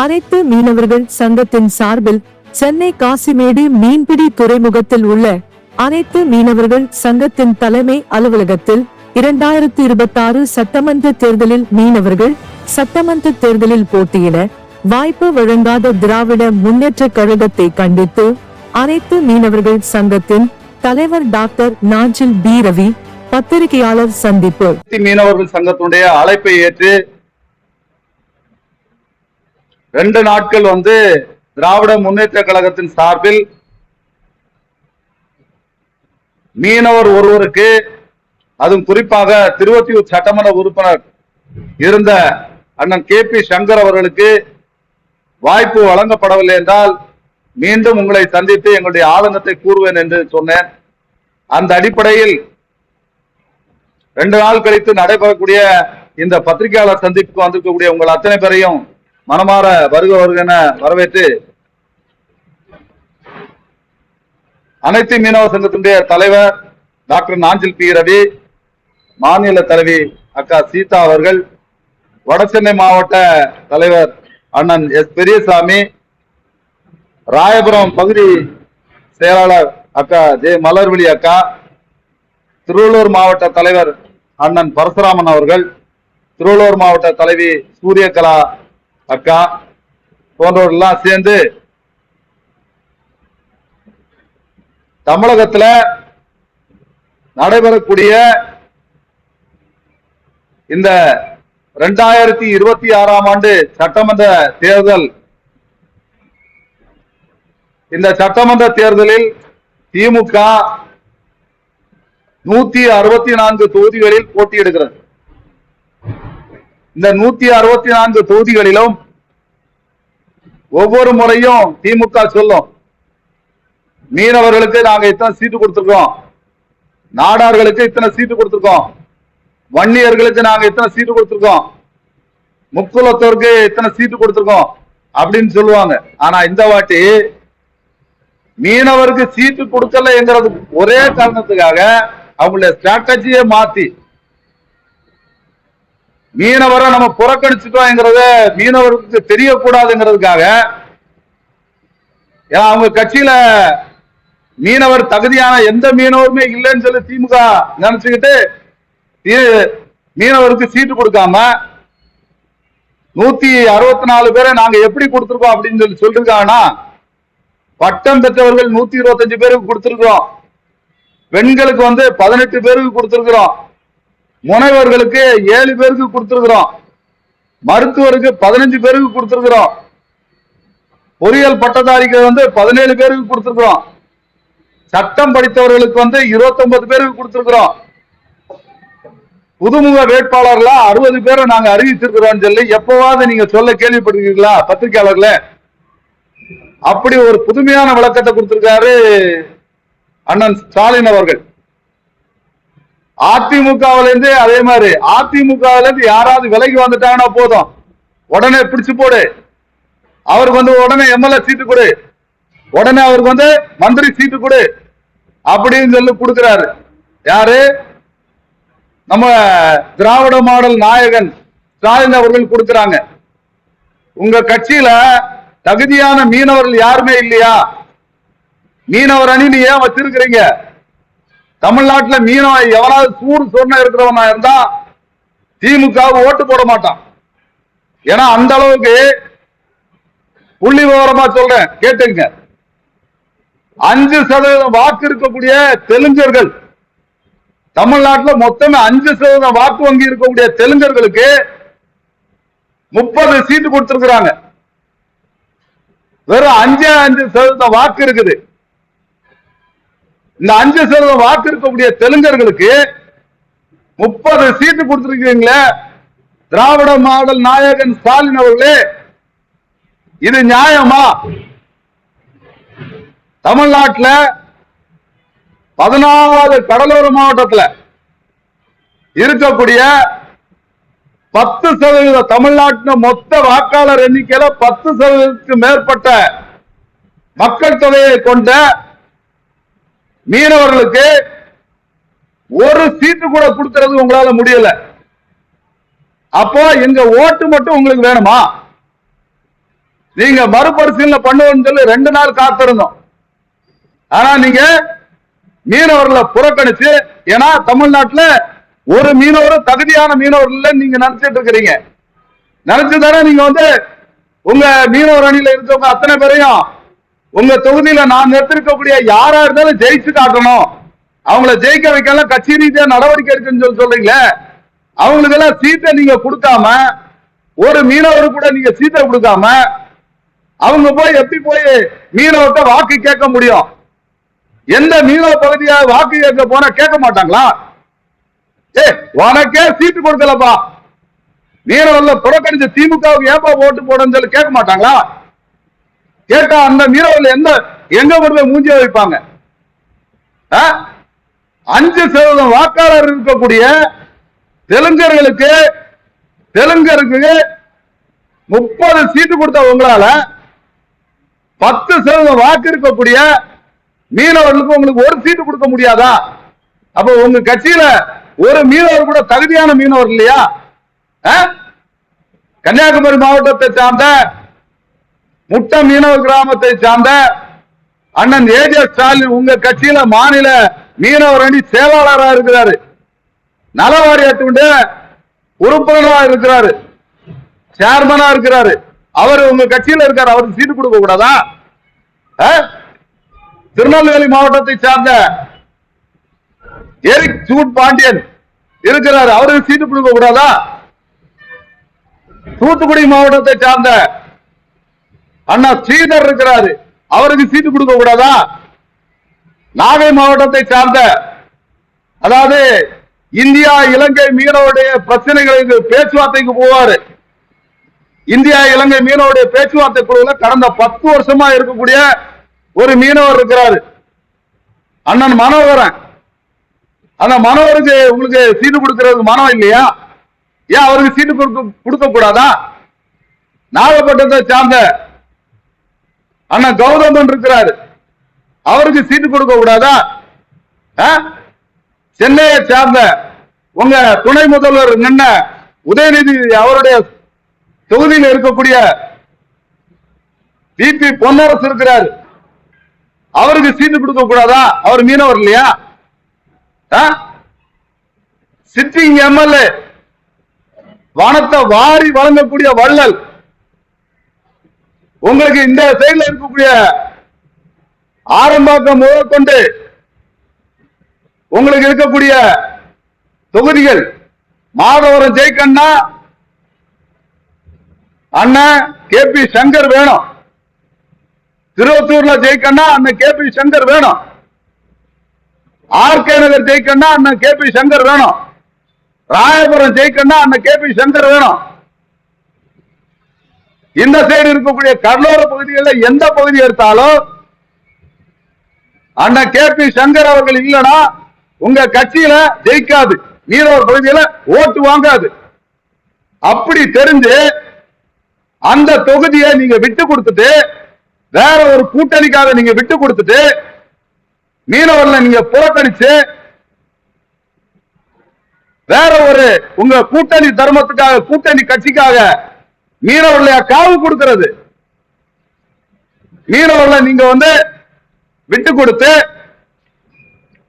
அனைத்து மீனவர்கள் சங்கத்தின் சார்பில் சென்னை காசிமேடு மீன்பிடி துறைமுகத்தில் உள்ள அனைத்து மீனவர்கள் சங்கத்தின் தலைமை அலுவலகத்தில் 2026 சட்டமன்ற தேர்தலில் மீனவர்கள் சட்டமன்ற தேர்தலில் போட்டியிட வாய்ப்பு வழங்காத திராவிட முன்னேற்ற கழகத்தை கண்டித்து அனைத்து மீனவர்கள் சங்கத்தின் தலைவர் டாக்டர் நாஞ்சில் பி ரவி பத்திரிகையாளர் சந்திப்பு. மீனவர்கள் சங்கத்துடைய அழைப்பை ஏற்று 2 நாட்கள் திராவிட முன்னேற்ற கழகத்தின் சார்பில் மீனவர் ஒருவருக்கு, அதுவும் குறிப்பாக திருவொற்றியூர் சட்டமன்ற உறுப்பினர் இருந்த அண்ணன் KP சங்கர் அவர்களுக்கு வாய்ப்பு வழங்கப்படவில்லை என்றால் மீண்டும் உங்களை சந்தித்து எங்களுடைய ஆதங்கத்தை கூறுவேன் என்று சொன்னேன். அந்த அடிப்படையில் 2 நாள் கழித்து நடைபெறக்கூடிய இந்த பத்திரிகையாளர் சந்திப்புக்கு வந்திருக்கக்கூடிய உங்கள் அத்தனை பேரையும் மனமாற வருக என வரவேற்று, அனைத்து மீனவ சங்கத்தினுடைய தலைவர் டாக்டர் நாஞ்சில் பி ரவி, மாநில தலைவி அக்கா சீதா அவர்கள், வடசென்னை மாவட்ட தலைவர் அண்ணன் எஸ் பெரியசாமி, ராயபுரம் பகுதி செயலாளர் அக்கா ஜே மலர்விழி அக்கா, திருவள்ளூர் மாவட்ட தலைவர் அண்ணன் பரசுராமன் அவர்கள், திருவள்ளூர் மாவட்ட தலைவி சூரியகலா அக்கா போன்றவர்கள்லாம் சேர்ந்து தமிழகத்துல நடைபெறக்கூடிய இந்த 2026 ஆண்டு சட்டமன்ற தேர்தல், இந்த சட்டமன்ற தேர்தலில் திமுக 164 தொகுதிகளில் போட்டியிடுகிறது. இந்த 164 தொகுதிகளிலும் ஒவ்வொரு முறையும் திமுக சொல்லும், மீனவர்களுக்கு நாங்க இத்தனை சீட்டு கொடுத்திருக்கோம், நாடார்களுக்கு இத்தனை சீட்டு கொடுத்திருக்கோம், வன்னியர்களுக்கு நாங்க இத்தனை சீட்டு கொடுத்திருக்கோம், முக்குலத்தோருக்கு இத்தனை சீட்டு கொடுத்திருக்கோம் அப்படின்னு சொல்லுவாங்க. ஆனா இந்த வாட்டி மீனவருக்கு சீட்டு கொடுக்கல என்கிறது ஒரே காரணத்துக்காக அவங்களுடைய ஸ்ட்ராட்டஜியை மாத்தி மீனவரை நம்ம புறக்கணிச்சுட்டோம்ங்கிறத மீனவருக்கு தெரியக்கூடாதுங்கிறதுக்காக, அவங்க கட்சியில மீனவர் தகுதியான எந்த மீனவருமே இல்லைன்னு சொல்லி திமுக நினைச்சுக்கிட்டு மீனவருக்கு சீட்டு கொடுக்காம 164 பேரை நாங்க எப்படி கொடுத்திருக்கோம் அப்படின்னு சொல்லி சொல்லிருக்காங்கன்னா, பட்டம் பெற்றவர்கள் 125 பேருக்கு கொடுத்திருக்கிறோம், பெண்களுக்கு 18 பேருக்கு கொடுத்திருக்கிறோம், முனைவர்களுக்கு 7 பேருக்கு கொடுத்திருக்கிறோம், மருத்துவருக்கு 15 பேருக்கு கொடுத்திருக்கிறோம், பொறியியல் பட்டதாரிக்கு 17 பேருக்கு கொடுத்திருக்கிறோம், சட்டம் படித்தவர்களுக்கு 29 பேருக்கு கொடுத்திருக்கிறோம், புதுமுக வேட்பாளர்களா 60 பேரை நாங்க அறிவிச்சிருக்கிறோம் சொல்லி எப்பவாவது நீங்க சொல்ல கேள்விப்பட்டிருக்கீங்களா பத்திரிகையாளர்களே? அப்படி ஒரு புதுமையான விளக்கத்தை கொடுத்திருக்காரு அண்ணன் ஸ்டாலின் அவர்கள். அதிமுகவிலிருந்து அதே மாதிரி, அதிமுகவிலிருந்து யாராவது விலகி வந்துட்டாங்கன்னா போதும், உடனே பிடிச்சு போடு, அவருக்கு உடனே MLA சீட்டு கொடு, உடனே அவருக்கு மந்திரி சீட்டு கொடு அப்படின்னு சொல்லி கொடுக்கிறாரு. யாரு? நம்ம திராவிட மாடல் நாயகன் ஸ்டாலின் அவர்கள் கொடுக்கிறாங்க. உங்க கட்சியில தகுதியான மீனவர்கள் யாருமே இல்லையா? மீனவர் அணி நீ ஏன் வச்சிருக்கிறீங்க? தமிழ்நாட்டில் மீனவ எவனாவது சூடு சொன்ன இருக்கிறவனா இருந்தா திமுக ஓட்டு போட மாட்டான். ஏன்னா அந்த அளவுக்கு புள்ளி விவரமா சொல்றேன், கேட்டுங்க. 5% வாக்கு இருக்கக்கூடிய தெலுங்கர்கள், தமிழ்நாட்டில் மொத்தமே 5% வாக்கு வங்கி இருக்கக்கூடிய தெலுங்கர்களுக்கு 30 சீட்டு கொடுத்திருக்கிறாங்க. வெறும் 5% வாக்கு இருக்குது. இந்த 5% வாக்கு இருக்கக்கூடிய தெலுங்கர்களுக்கு 30 சீட்டு கொடுத்திருக்கீங்களே, திராவிட மாடல் நாயகன் ஸ்டாலின் அவர்களே, இது நியாயமா? தமிழ்நாட்டில் 14 கடலோர மாவட்டத்தில் இருக்கக்கூடிய 10% தமிழ்நாட்டின் மொத்த வாக்காளர் எண்ணிக்கையில 10%க்கு மேற்பட்ட மக்கள் தொகையை கொண்ட மீனவர்களுக்கு ஒரு சீட்டு கூட கொடுக்கிறது உங்களால முடியல. அப்போ எங்க ஓட்டு மட்டும் உங்களுக்கு வேணுமா? நீங்க மறுபரிசீலனை பண்ணுவோம்னு சொல்லி 2 நாள் காத்திருந்தோம். ஆனா நீங்க மீனவர்களை புறக்கணிச்சு, ஏன்னா தமிழ்நாட்டுல ஒரு மீனவர் தகுதியான மீனவர் இல்லைன்னு நீங்க நினைச்சிட்டு இருக்கிறீங்க. நினைச்சுதானே நீங்க உங்க மீனவர் அணியில இருக்கவங்க அத்தனை பேரையும் உங்க தொகுதியில நான் நிறுத்திருக்கக்கூடிய யாரா இருந்தாலும் ஜெயிச்சு காட்டணும், அவங்கள ஜெயிக்க வைக்கலாம் கட்சி ரீதியா நடவடிக்கை இருக்குன்னு சொல்றீங்களே, அவங்களுக்கு எல்லாம் சீட்டை நீங்க கொடுக்காம, ஒரு மீனவரு கூட நீங்க சீட்டை கொடுக்காம அவங்க போய் எப்படி போய் மீனவர்கிட்ட வாக்கு கேட்க முடியும்? எந்த மீனவ பகுதியா வாக்கு கேட்க போனா கேட்க மாட்டாங்களா? உனக்கே சீட்டு கொடுக்கலப்பா, மீனவர்ல புறக்கணிச்ச திமுகவுக்கு ஏப்பா ஓட்டு போடன்னு சொல்லி கேட்க மாட்டாங்களா? கேட்டா அந்த மீனவர்கள் எங்க கொண்டு மூஞ்சிய வைப்பாங்க? 5% வாக்காளர் இருக்கக்கூடிய தெலுங்கருக்கு 30 சீட்டு கொடுத்த உங்களால 10% வாக்கு இருக்கக்கூடிய மீனவர்களுக்கு உங்களுக்கு ஒரு சீட்டு கொடுக்க முடியாதா? அப்ப உங்க கட்சியில ஒரு மீனவர் கூட தகுதியான மீனவர் இல்லையா? கன்னியாகுமரி மாவட்டத்தை சார்ந்த முட்ட மீனவ கிராமத்தை சார்ந்த அண்ணன் ஏஜே ஸ்டாலின் உங்க கட்சியில மாநில மீனவர் அணி செயலாளராக இருக்கிறாரு, நல வாரியத்துடைய உறுப்பினராக இருக்கிறாரு, சேர்மனா இருக்கிறாரு. அவர் உங்க கட்சியில இருக்காரு, அவருக்கு சீட்டு கொடுக்க கூடாதா? திருநெல்வேலி மாவட்டத்தை சார்ந்த எரிக் சூட் பாண்டியன் இருக்கிறார், அவருக்கு சீட்டு கொடுக்க கூடாதா? தூத்துக்குடி மாவட்டத்தை சார்ந்த அண்ணா ஸ்ரீதர் இருக்கிறாரு, அவருக்கு சீட்டு கொடுக்க கூடாதா? நாகை மாவட்டத்தை சார்ந்த, அதாவது இந்தியா இலங்கை மீனவருடைய பிரச்சனைகளுக்கு பேச்சுவார்த்தைக்கு போவாரு, இந்தியா இலங்கை மீனவருடைய பேச்சுவார்த்தை குழுவில் கடந்த 10 வருஷமா இருக்கக்கூடிய ஒரு மீனவர் இருக்கிறாரு, அண்ணன் மனோகரன். அந்த மனோகருக்கு உங்களுக்கு சீட்டு கொடுக்கிறது மனம் இல்லையா? ஏன் அவருக்கு சீட்டு கொடுக்க கூடாதா? நாகப்பட்டினத்தை சார்ந்த அண்ணன் கௌதமன் இருக்கிறாரு, அவருக்கு சீட்டு கொடுக்க கூடாதா? சென்னையை சார்ந்த உங்க துணை முதல்வர் நின்ன உதயநிதி அவருடைய தொகுதியில் இருக்கக்கூடிய பிபி பொன்னரசு இருக்கிறார், அவருக்கு சீட்டு கொடுக்க கூடாதா? அவர் மீனவர் இல்லையா? சிட்டிங் எம்எல்ஏ வனத்தை வாரி வழங்கக்கூடிய வள்ளல், உங்களுக்கு இந்த சைட்ல இருக்கக்கூடிய ஆரம்பாக்கம் முதற்கொண்டு உங்களுக்கு இருக்கக்கூடிய தொகுதிகள் மாதவரம் ஜெயிக்கண்ணா அண்ணன் கே பி சங்கர் வேணும், திருவத்தூர்ல ஜெயிக்கண்ணா அண்ணன் கே பி சங்கர் வேணும், ஆர்கே நகர் ஜெயிக்கண்ணா அண்ணன் கே பி சங்கர் வேணும், ராயபுரம் ஜெயிக்கண்ணா அண்ணன் கே பி சங்கர் வேணும். இந்த சைடு இருக்கக்கூடிய கடலோர பகுதிகளில் எந்த பகுதி எடுத்தாலும் அண்ணன் கே பி சங்கர் அவர்கள் இல்லைன்னா உங்க கட்சியில ஜெயிக்காது, மீனவர் பகுதியில ஓட்டு வாங்காது. அப்படி தெரிஞ்சு அந்த தொகுதியை நீங்க விட்டு கொடுத்துட்டு வேற ஒரு கூட்டணிக்காக நீங்க விட்டு கொடுத்துட்டு மீனவர்ல நீங்க புறக்கணிச்சு வேற ஒரு உங்க கூட்டணி தர்மத்துக்காக கூட்டணி கட்சிக்காக மீனவர்ல காவு கொடுக்கிறது. மீனவர்ல நீங்க விட்டு கொடுத்து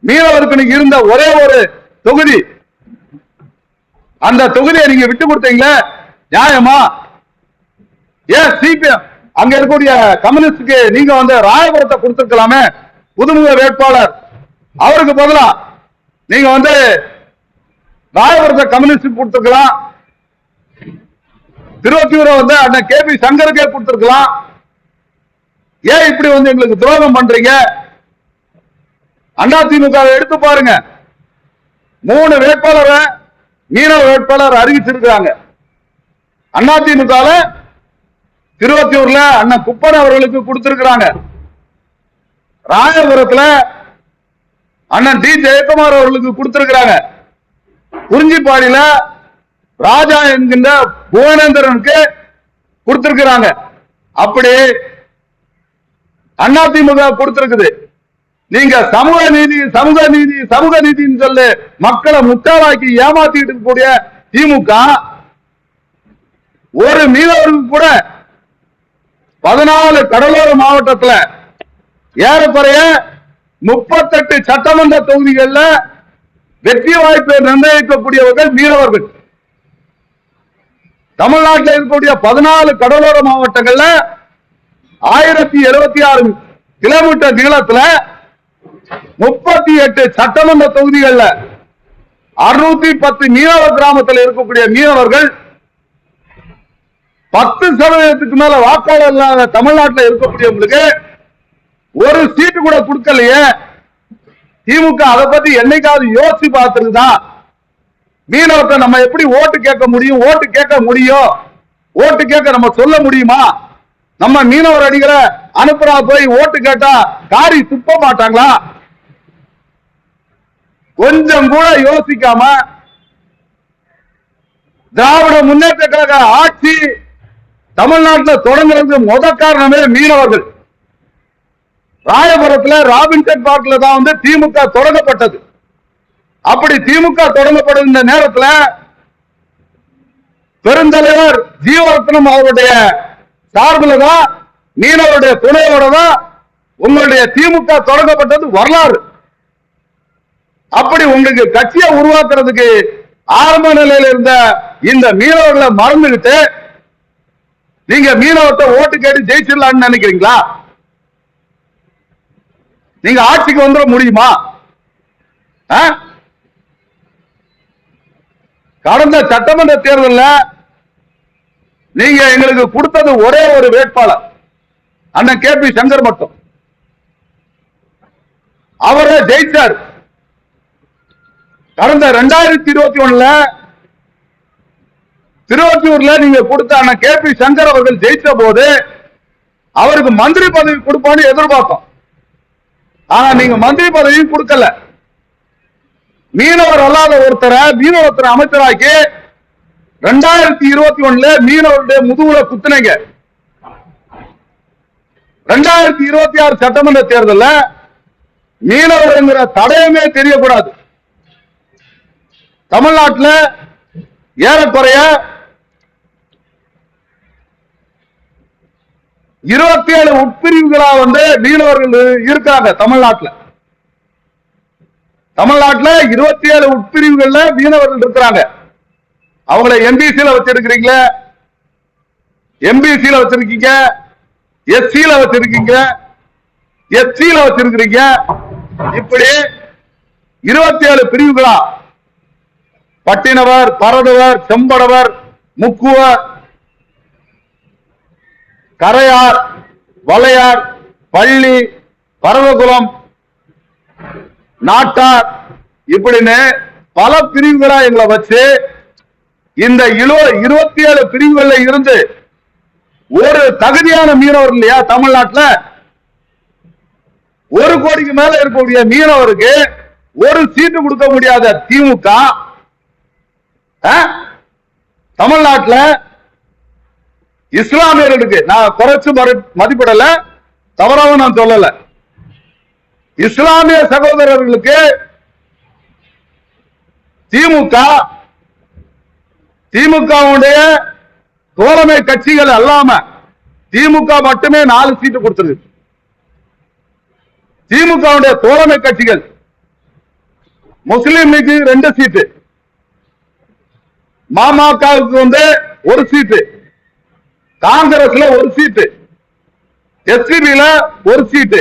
மீனவருக்கு நீங்க இருந்த ஒரே ஒரு தொகுதி, அந்த தொகுதியை நீங்க விட்டு கொடுத்தீங்களே நியாயமா? ஏன் சிபிஎம் அங்க இருக்கக்கூடிய கம்யூனிஸ்டுக்கு நீங்க ராயபுரத்தை கொடுத்திருக்கலாமே, புதுமுக வேட்பாளர் அவருக்கு பதிலா நீங்க ராயபுரத்தை கம்யூனிஸ்ட் கொடுத்திருக்கலாம், திருவத்தூரை அண்ணன் கே பி சங்கருக்கே கொடுத்திருக்கலாம். ஏன் இப்படி எங்களுக்கு துரோகம் பண்றீங்க? அதிமுக எடுத்து பாருங்க, 3 வேட்பாளரை மீனவ வேட்பாளர் அறிவிச்சிருக்காங்க. அதிமுக திருவத்தூர்ல அண்ணன் குப்பன் அவர்களுக்கு கொடுத்திருக்கிறாங்க, ராயபுரத்துல அண்ணன் டி ஜெயக்குமார் அவர்களுக்கு கொடுத்திருக்கிறாங்க, குறிஞ்சிப்பாடியில ராஜா என்கின்ற புவனேந்திரனுக்கு கொடுத்திருக்கிறாங்க. அப்படி அதிமுக கொடுத்திருக்குது. நீங்க சமூக நீதி சமூக நீதி சமூக நீதினு சொல்லி மக்களை முட்டாளாக்கி ஏமாத்திட்டு இருக்கக்கூடிய திமுக ஒரு மீனவருக்கு கூட 14 கடலோர மாவட்டத்துல ஏறக்குறைய 38 சட்டமன்ற தொகுதிகளில் வெற்றி வாய்ப்பை நிர்ணயிக்கக்கூடியவர்கள் மீனவர்கள். தமிழ்நாட்டில் இருக்கக்கூடிய 14 கடலோர மாவட்டங்கள்ல 1076 கிலோமீட்டர் நீளத்துல 38 சட்டமன்ற தொகுதிகள்ல 610 மீனவ கிராமத்தில் இருக்கக்கூடிய மீனவர்கள் 10% மேல வாக்காளர் இல்லாத தமிழ்நாட்டில் இருக்கக்கூடியவங்களுக்கு ஒரு சீட்டு கூட கொடுக்கலையே. திமுக அதை பத்தி என்னைக்காவது யோசிச்சு பார்த்துருக்குதா? மீனவர்கிட்ட நம்ம எப்படி ஓட்டு கேட்க முடியும்? ஓட்டு கேட்க முடியும், ஓட்டு கேட்க நம்ம சொல்ல முடியுமா? நம்ம மீனவர் அடிக்கிற அனுப்புறா போய் ஓட்டு கேட்டா காரி துப்ப மாட்டாங்களா? கொஞ்சம் கூட யோசிக்காம திராவிட முன்னேற்ற கழக ஆட்சி தமிழ்நாட்டில் தொடங்குறது முத காரணமே மீனவர்கள். ராயபுரத்துல ராபின்சன் பார்க்ல தான் வந்து திமுக தொடங்கப்பட்டது. அப்படி திமுக தொடங்கப்படும் இந்த நேரத்தில் பெருந்தலைவர் ஜீவரத்னம் அவருடைய சார்பில் தான், மீனவருடைய துணையோட தான் உங்களுடைய திமுக தொடங்கப்பட்டது வரலாறு. அப்படி உங்களுக்கு கட்சியை உருவாக்குறதுக்கு ஆரம்ப நிலையில் இருந்த இந்த மீனவர்களை மறந்துகிட்டு நீங்க மீனவர்கிட்ட ஓட்டு கேட்டு ஜெயிச்சிடலாம்னு நினைக்கிறீங்களா? நீங்க ஆட்சிக்கு வந்துட முடியுமா? கடந்த சட்டமன்ற தேர்தலில் நீங்க எங்களுக்கு கொடுத்தது ஒரே ஒரு வேட்பாளர், அண்ணன் கே பி சங்கர் மட்டும். அவரே ஜெயிச்சார். கடந்த 2021 திருவொற்றியூர்ல நீங்க கொடுத்த அண்ணன் கே பி சங்கர் அவர்கள் ஜெயிச்ச போது அவருக்கு மந்திரி பதவி கொடுப்பான்னு எதிர்பார்த்தோம். ஆனா நீங்க மந்திரி பதவியும் கொடுக்கல. மீனவர் அல்லாத ஒருத்தரை மீனவத்துறை அமைச்சராக்கி 2021 மீனவருடைய முதுகுல குத்துனீங்க. 2026 சட்டமன்ற தேர்தலில் மீனவர் என்கிற தடயமே தெரியக்கூடாது. தமிழ்நாட்டில் ஏறக்குறைய 27 உட்பிரிவுகளா வந்து மீனவர்கள் இருக்காங்க. தமிழ்நாட்டில் 27 உட்பிரிவுகள்ல மீனவர்கள் இருக்கிறாங்க. அவங்களை எம்பிசில வச்சிருக்கிறீங்க, எம்பிசில வச்சிருக்கீங்க, எஸ்சில வச்சிருக்கீங்க, எஸ்சில வச்சிருக்கிறீங்க. இப்படி 27 பிரிவுகளா பட்டினவர், பரதவர், செம்படவர், முக்குவர், கரையார், வளையார், பள்ளி, பரவகுலம், நாட்டார், இப்படின்னு பல பிரிவுகளா எங்களை வச்சு இந்த 27 பிரிவுகள்ல இருந்து ஒரு தகுதியான மீனவர் இல்லையா தமிழ்நாட்டில்? 1 கோடிக்கு மேல இருக்கக்கூடிய மீனவருக்கு ஒரு சீட்டு கொடுக்க முடியாத திமுக தமிழ்நாட்டில் இஸ்லாமியர்களுக்கு, நான் குறைச்சு மதிப்பிடல, தவறாக நான் சொல்லல, இஸ்லாமிய சகோதரர்களுக்கு திமுகவுடைய தோழமை கட்சிகள் அல்லாம திமுக மட்டுமே 4 சீட்டு கொடுத்திருக்கு. திமுகவுடைய தோழமை கட்சிகள் முஸ்லீம் லீக் 2 சீட்டு, மாமகவுக்கு வந்து 1 சீட்டு, காங்கிரஸ்ல 1 சீட்டு, எஸ்பிபில 1 சீட்டு,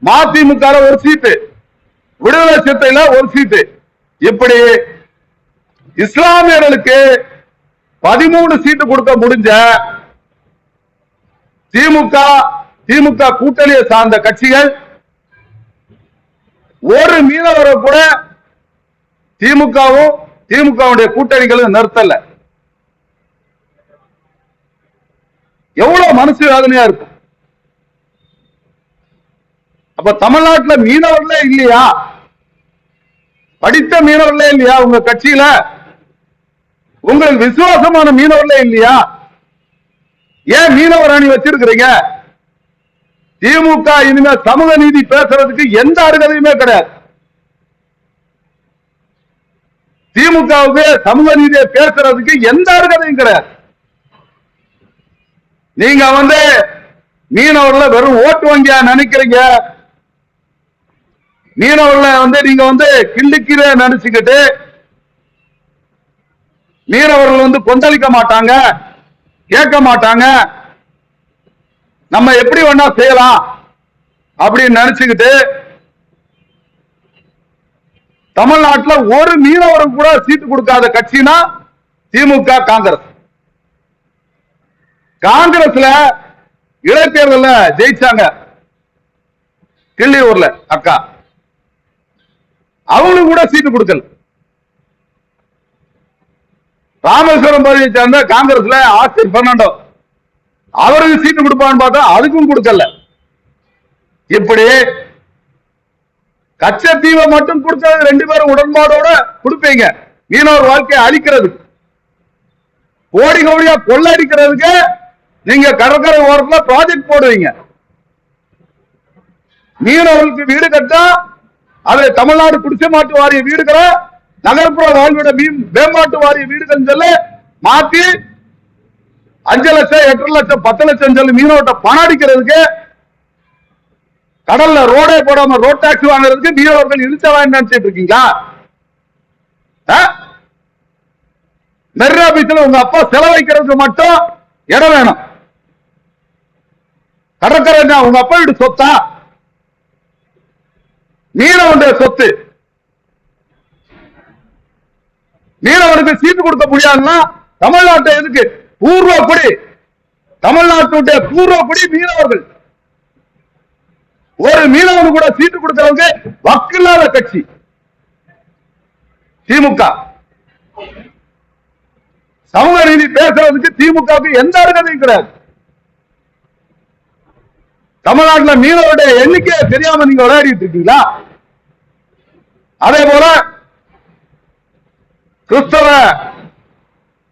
மதிமுக 1 சீட்டு, விடுதலை சிறுத்தையில 1 சீட்டு. இப்படி இஸ்லாமியர்களுக்கு 13 சீட்டு கொடுக்க முடிஞ்ச திமுக கூட்டணியை சார்ந்த கட்சிகள் ஒரு மீனவரை கூட திமுகவுடைய கூட்டணிகளும் நிறுத்தல. எவ்வளவு மனசு வேதனையா இருக்கும். அப்ப தமிழ்நாட்டில் மீனவர்களே இல்லையா? படித்த மீனவர்களே இல்லையா உங்க கட்சியில? உங்களுக்கு விசுவாசமான மீனவர்களே இல்லையா? ஏன் மீனவர் அணி வச்சிருக்கிறீங்க? திமுக இனிமே சமூக நீதி பேசுறதுக்கு எந்த அருகதையுமே கிடையாது. திமுகவுக்கு சமூக நீதியை பேசுறதுக்கு எந்த அருகதையும் கிடையாது. நீங்க வந்து மீனவர்களை வெறும் ஓட்டு வங்கியா நினைக்கிறீங்க. மீனவர்களை நீங்க கிள்ளிக்கிற நினைச்சுக்கிட்டு மீனவர்கள் கொந்தளிக்க மாட்டாங்க, கேட்க மாட்டாங்க, நம்ம எப்படி வேணா செய்யலாம் அப்படின்னு நினைச்சுக்கிட்டு தமிழ்நாட்டில் ஒரு மீனவருக்கு கூட சீட்டு கொடுக்காத கட்சினா திமுக, காங்கிரஸ். காங்கிரஸ்ல இடைத்தேர்தல ஜெயிச்சாங்க கிள்ளியூர்ல அக்கா, அவங்களுக்கு கூட சீட்டு கொடுக்கல. ராமேஸ்வரம் பகுதியை சேர்ந்த காங்கிரஸ்ல ஆசிர் பெர்னாண்டோ, அவருக்கு சீட்டு கொடுப்பான்னு பார்த்தா அதுக்கும் கொடுக்கல. இப்படி கச்சத்தீவை மட்டும் கொடுத்தது 2 பேரும் உடன்பாடோட கொடுப்பீங்க. மீனவர் வாழ்க்கையை அழிக்கிறது, கோடி கோடியா கொள்ளடிக்கிறதுக்கு நீங்க கடற்கரை ஓரத்தில் ப்ராஜெக்ட் போடுவீங்க. மீனவர்களுக்கு வீடு கட்டா அதை தமிழ்நாடு குடிசைமாட்டு வாரிய வீடுகளை, நகர்ப்புற வாழ்விட மேம்பாட்டு வாரிய வீடுகள் சொல்லி மாத்தி 5 லட்சம் 8 லட்சம் 10 லட்சம் சொல்லி மீனவர்கிட்ட பணம் அடிக்கிறதுக்கு, கடல்ல ரோடே போடாம ரோட் டாக்ஸ் வாங்குறதுக்கு மீனவர்கள் இழுச்ச வாங்கி நினைச்சிட்டு இருக்கீங்களா? மெரினா பீச்சில் உங்க அப்பா செலவழிக்கிறதுக்கு மட்டும் இடம் வேணும். கடற்கரை உங்க அப்பா வீடு சொத்தா? மீனவனுடைய சொத்து. மீனவனுக்கு சீட்டு கொடுக்க முடியாதுன்னா தமிழ்நாட்டை எதுக்கு? பூர்வ குடி, தமிழ்நாட்டுடைய பூர்வ குடி மீனவர்கள். ஒரு மீனவனு கூட சீட்டு கொடுக்கிறவங்க வக்கில்லாத கட்சி திமுக. சமூக நீதி பேசுறதுக்கு திமுகவுக்கு எந்த அருகதையும் கிடையாது. தமிழ்நாட்டில் மீனவருடைய எண்ணிக்கையை தெரியாம நீங்க விளையாடிட்டு இருக்கீங்களா? அதே போல கிறிஸ்தவ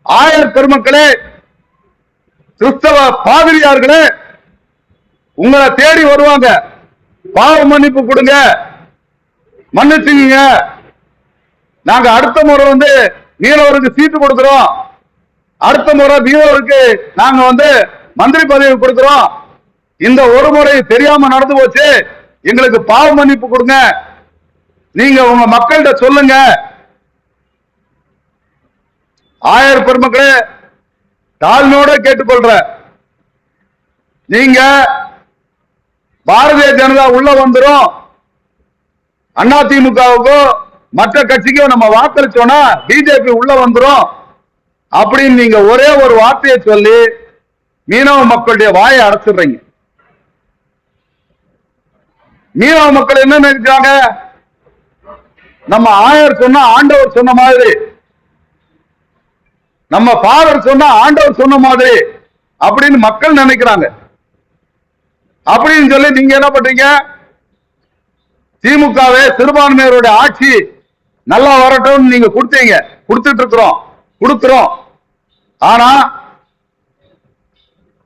ஆயர் பெருமக்களே, கிறிஸ்தவ பாதிரியார்களே, உங்களை தேடி வருவாங்க. பாவ மன்னிப்பு கொடுங்க, மன்னிச்சுங்க, நாங்க அடுத்த முறை மீனவருக்கு சீட்டு கொடுக்கிறோம், அடுத்த முறை மீனவருக்கு நாங்க மந்திரி பதவி கொடுக்கிறோம், இந்த ஒரு முறை தெரியாம நடந்து போச்சு, எங்களுக்கு பாவ மன்னிப்பு கொடுங்க, நீங்க உங்க மக்கள்கிட்ட சொல்லுங்க. ஆயர் பெருமக்களே, தாழ்மையோட கேட்டுக்கொள்ற, நீங்க பாரதிய ஜனதா உள்ள வந்துரும், அதிமுகவுக்கோ மற்ற கட்சிக்கோ நம்ம வாக்களிச்சோம்னா பிஜேபி உள்ள வந்துரும் அப்படின்னு நீங்க ஒரே ஒரு வார்த்தையை சொல்லி மீனவ மக்களுடைய வாயை அடைச்சிடுறீங்க. மீனவ மக்கள் என்ன நினைக்கிறாங்க? நம்ம ஆயர் சொன்னா ஆண்டவர் சொன்ன மாதிரி, நம்ம ஃபாதர் சொன்னா ஆண்டவர் சொன்ன மாதிரி அப்படின்னு மக்கள் நினைக்கிறாங்க. அப்படின்னு சொல்லி நீங்க என்ன பண்றீங்க? திமுகவே சிறுபான்மையருடைய ஆட்சி நல்லா வரட்டும் நீங்க கொடுத்தீங்க, கொடுத்துட்டு இருக்கிறோம், கொடுக்கிறோம். ஆனா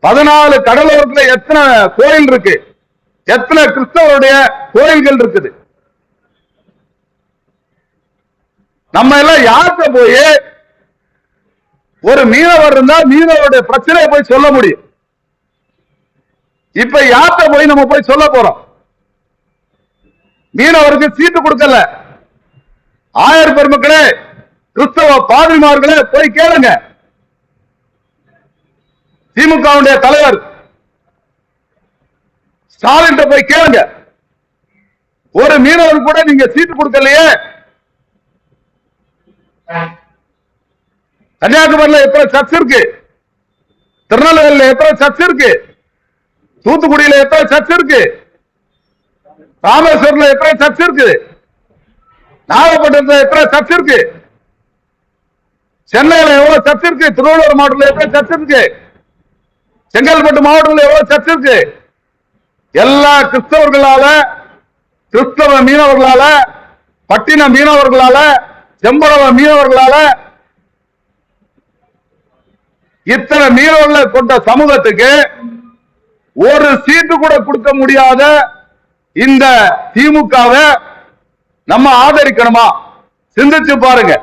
14 கடலோரத்தில் எத்தனை கோயில் இருக்கு, எத்தனை கிறிஸ்தவருடைய கோயில்கள் இருக்குது. நம்ம எல்லாம் யார்கிட்ட போய் ஒரு மீனவர் இருந்தா மீனவருடைய பிரச்சனையை போய் சொல்ல முடியும்? இப்ப யார்கிட்ட போய் நம்ம போய் சொல்ல போறோம்? மீனவருக்கு சீட்டு கொடுக்கல. ஆயர் பெருமக்களே, கிறிஸ்தவ பாதிரிமார்களே, போய் கேளுங்க. திமுகவுடைய தலைவர் ஸ்டாலின் போய் கேளுங்க. ஒரு மீனவர் கூட நீங்க சீட்டு கொடுக்கலையே. கன்னியாகுமரியில் எத்தனை சர்ச் இருக்கு, திருநெல்வேலியில் எத்தனை சர்ச் இருக்கு, தூத்துக்குடியில எத்தனை சர்ச் இருக்கு, ராமேஸ்வரத்தில் எத்தனை சர்ச் இருக்கு, நாகப்பட்டினத்தில் எத்தனை சர்ச் இருக்கு, சென்னையில் எவ்வளவு சர்ச் இருக்கு, திருவள்ளூர் மாவட்டத்தில் எத்தனை சர்ச் இருக்கு, செங்கல்பட்டு மாவட்டத்தில் எவ்வளவு சர்ச் இருக்கு. எல்லா கிறிஸ்தவர்களால, கிறிஸ்தவ மீனவர்களால, பட்டின மீனவர்களால, செம்பளவ மீனவர்களால, இத்தனை மீனவர்களை கொண்ட சமூகத்துக்கு ஒரு சீட்டு கூட கொடுக்க முடியாத இந்த திமுகவை நம்ம ஆதரிக்கணுமா? சிந்திச்சு பாருங்க.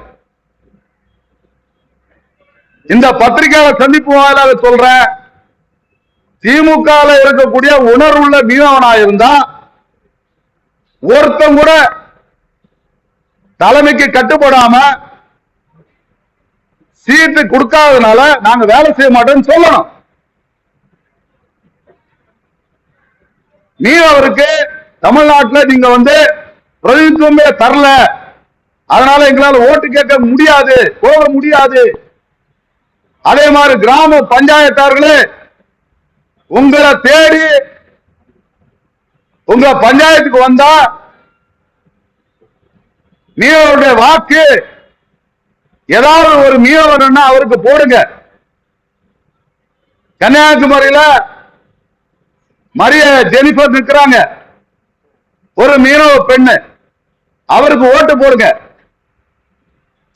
இந்த பத்திரிகையாளர் சந்திப்பு வாயிலாக சொல்றேன், திமுக இருக்கக்கூடிய உணர்வுள்ள மீனவனா இருந்தா ஒருத்தம் கூட தலைமைக்கு கட்டுப்படாம சீட்டு கொடுக்காதனால நாங்க வேலை செய்ய மாட்டோம்னு சொல்லணும். மீனவருக்கு தமிழ்நாட்டில் நீங்க பிரதிநிதித்துவமே தரல, அதனால எங்களால் ஓட்டு கேட்க முடியாது, போக முடியாது. அதே மாதிரி கிராம பஞ்சாயத்தார்களே உங்களை தேடி உங்க பஞ்சாயத்துக்கு வந்தா மீனவருடைய வாக்கு ஏதாவது ஒரு மீனவர் அவருக்கு போடுங்க. கன்னியாகுமரியில மரிய ஜெனிபர் நிற்கிறாங்க, ஒரு மீனவ பெண்ணு, அவருக்கு ஓட்டு போடுங்க.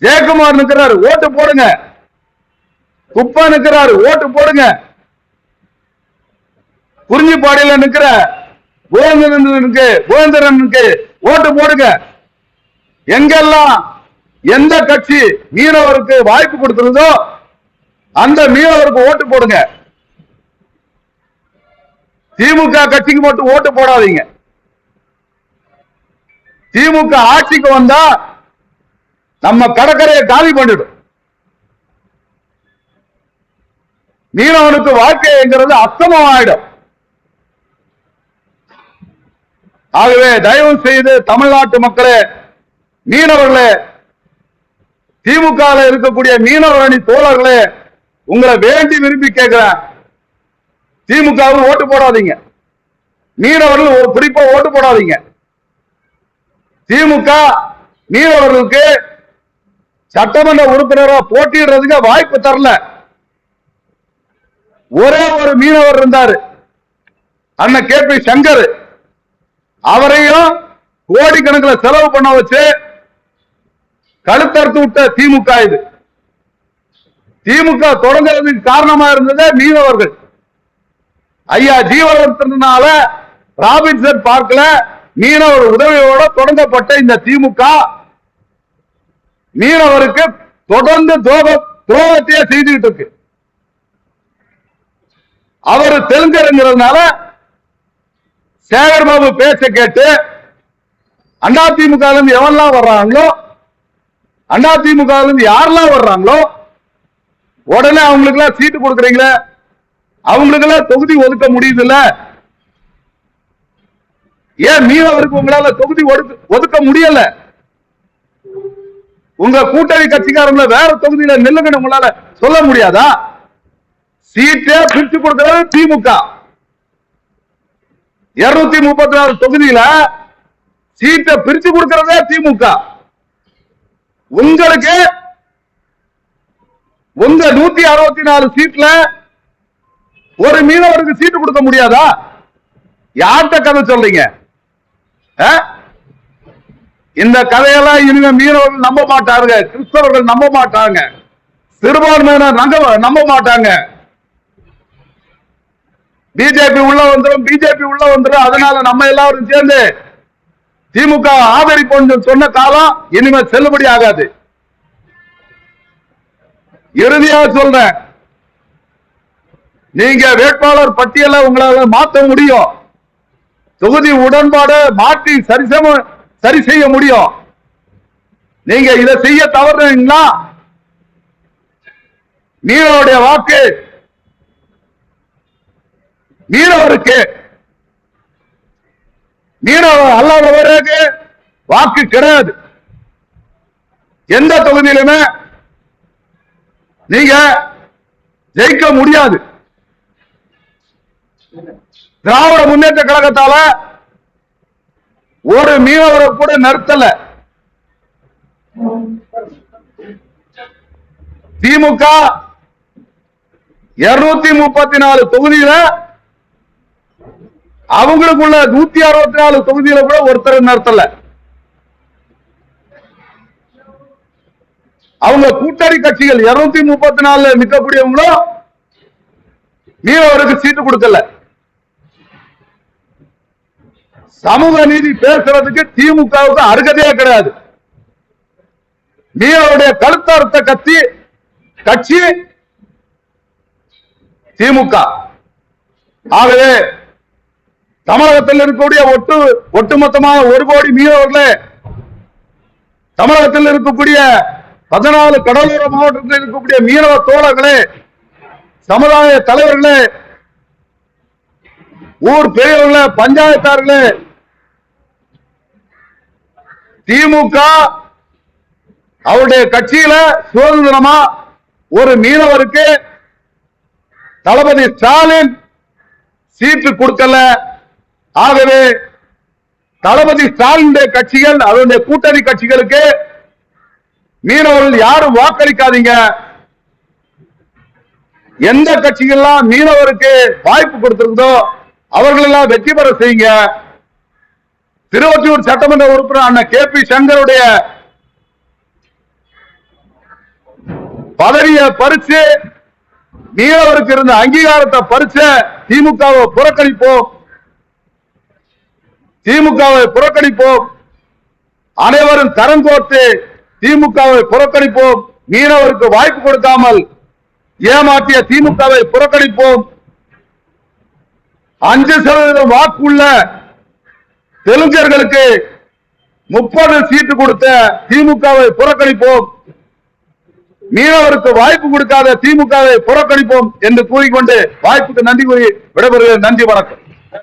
ஜெயக்குமார் நிற்கிறாரு, ஓட்டு போடுங்க. குப்பா நிற்கிறாரு, ஓட்டு போடுங்க. குறிஞ்சிப்பாடியில நிற்கிற கோவிந்தரனுக்கு ஓட்டு போடுங்க. எங்கெல்லாம் எந்த கட்சி மீனவருக்கு வாய்ப்பு கொடுத்திருந்தோ அந்த மீனவருக்கு ஓட்டு போடுங்க. திமுக கட்சிக்கு மட்டும் ஓட்டு போடாதீங்க. திமுக ஆட்சிக்கு வந்தா நம்ம கடற்கரையை காலி பண்ணிடும். மீனவனுக்கு வாழ்க்கைங்கிறது அஸ்தமம் ஆயிடும். ஆகவே தயவு செய்து தமிழ்நாட்டு மக்களே, மீனவர்களே, திமுக இருக்கக்கூடிய மீனவர் அணி தோழர்களே, உங்களை வேண்டி விரும்பி கேட்கிறேன், திமுகவுக்கு ஓட்டு போடாதீங்க. மீனவர்கள் ஒரு குறிப்பா ஓட்டு போடாதீங்க. திமுக மீனவர்களுக்கு சட்டமன்ற உறுப்பினராக போட்டியிடுறதுக்கு வாய்ப்பு தரல. ஒரே ஒரு மீனவர் இருந்தாரு, அண்ணன் கே.பி. சங்கர். அவரையும் கோடிக்கணக்கில் செலவு பண்ண வச்சு கழுத்தறுத்து விட்ட திமுக. இது திமுக தொடங்குறதுக்கு காரணமா இருந்தது மீனவர்கள். ஐயா ஜீவனத்தினால ராபின்சன் பார்க்கல மீனவர் உதவியோட தொடங்கப்பட்ட இந்த திமுக மீனவருக்கு தொடர்ந்து துரோகத்தையே செய்துகிட்டு இருக்கு. அவர் தெலுங்கருங்கிறதுனால சேகர்பாபு பேச்ச கேட்டு அதிமுக எவன்லாம் வர்றாங்களோ, அதிமுக யாரெல்லாம் வர்றாங்களோ உடனே அவங்களுக்கு எல்லாம் சீட்டு கொடுக்குறீங்களே, அவங்களுக்கு எல்லாம் தொகுதி ஒதுக்க முடியுது இல்ல? ஏன் மீனவருக்கு உங்களால தொகுதி ஒதுக்க முடியல? உங்க கூட்டணி கட்சிக்காரங்கள வேற தொகுதியில நெல்லுங்கன்னு உங்களால சொல்ல முடியாதா? சீட்டே பிரிச்சு கொடுக்கிறது திமுக. 234 தொகுதியில சீட்டை பிரிச்சு கொடுக்கிறதே திமுக. உங்களுக்கு உங்க 164 சீட்ல ஒரு மீனவருக்கு சீட்டு கொடுக்க முடியாதா? யார்கிட்ட கதை சொல்றீங்க? இந்த கதையெல்லாம் இனிமே மீனவர்கள் நம்ப மாட்டாங்க, கிறிஸ்தவர்கள் நம்ப மாட்டாங்க, சிறுபான்மையினர் நம்ப மாட்டாங்க. பிஜேபி உள்ள வந்துடும், அதனால நம்ம எல்லாரும் சேர்ந்து திமுக ஆதரிப்போம் சொன்ன காலம் இனிமே செல்லுபடி ஆகாது. இறுதியாக சொல்றேன், நீங்க வேட்பாளர் பட்டியலை உங்களால மாற்ற முடியும், தொகுதி உடன்பாடு மாற்றி சரி செய்ய முடியும். நீங்க இதை செய்ய தவறுனீங்கன்னா மீனவருடைய வாக்கு மீனவருக்கு, மீனவர் அல்லாதவருக்கு வாக்கு கிடையாது. எந்த தொகுதியிலுமே நீங்க ஜெயிக்க முடியாது. திராவிட முன்னேற்ற கழகத்தால ஒரு மீனவரை கூட நிறுத்தல. திமுக 234 தொகுதியில அவங்களுக்குள்ள 164 தொகுதியில கூட ஒருத்தர் நிறுத்தல. அவங்க கூட்டணி கட்சிகள் 234 நிற்கக்கூடியவங்களும் மீனவருக்கு சீட்டு கொடுக்கல. சமூக நீதி பேசுறதுக்கு திமுகவுக்கு அருகதையே கிடையாது. மீனவருடைய கழுத்தறுத்த கட்சி திமுக. ஆகவே தமிழகத்தில் இருக்கக்கூடிய ஒட்டுமொத்தமாக 1 கோடி மீனவர்களே, தமிழகத்தில் இருக்கக்கூடிய 14 கடலோர மாவட்டத்தில் இருக்கக்கூடிய மீனவ தோழர்களே, சமுதாய தலைவர்களே, ஊர் பெரியவர்களே, பஞ்சாயத்தார்களே, திமுக அவருடைய கட்சியில சுதந்திரமா ஒரு மீனவருக்கு தளபதி ஸ்டாலின் சீட்டு கொடுக்கல. ஆகவே தளபதி ஸ்டாலின் கட்சிகள், அதனுடைய கூட்டணி கட்சிகளுக்கு மீனவர்கள் யாரும் வாக்களிக்காதீங்க. எந்த கட்சிகள்லாம் மீனவருக்கு வாய்ப்பு கொடுத்திருந்தோ அவர்கள் எல்லாம் வெற்றி பெற செய்யுங்க. திருவொற்றியூர் சட்டமன்ற உறுப்பினர் அண்ணன் KP சங்கருடைய பதவியை பறிச்சு மீனவருக்கு இருந்த அங்கீகாரத்தை பறிச்ச திமுகவை புறக்கணிப்போம். திமுகவை புறக்கணிப்போம். அனைவரும் கரம் கோர்த்து திமுகவை புறக்கணிப்போம். மீனவருக்கு வாய்ப்பு கொடுக்காமல் ஏமாற்றிய திமுகவை புறக்கணிப்போம். 5% வாக்குள்ள தெலுங்கர்களுக்கு 30 சீட்டு கொடுத்த திமுகவை புறக்கணிப்போம். மீனவருக்கு வாய்ப்பு கொடுக்காத திமுகவை புறக்கணிப்போம் என்று கூறிக்கொண்டு வாய்ப்புக்கு நன்றி கூறி விடைபெறுகிறேன். நன்றி, வணக்கம்.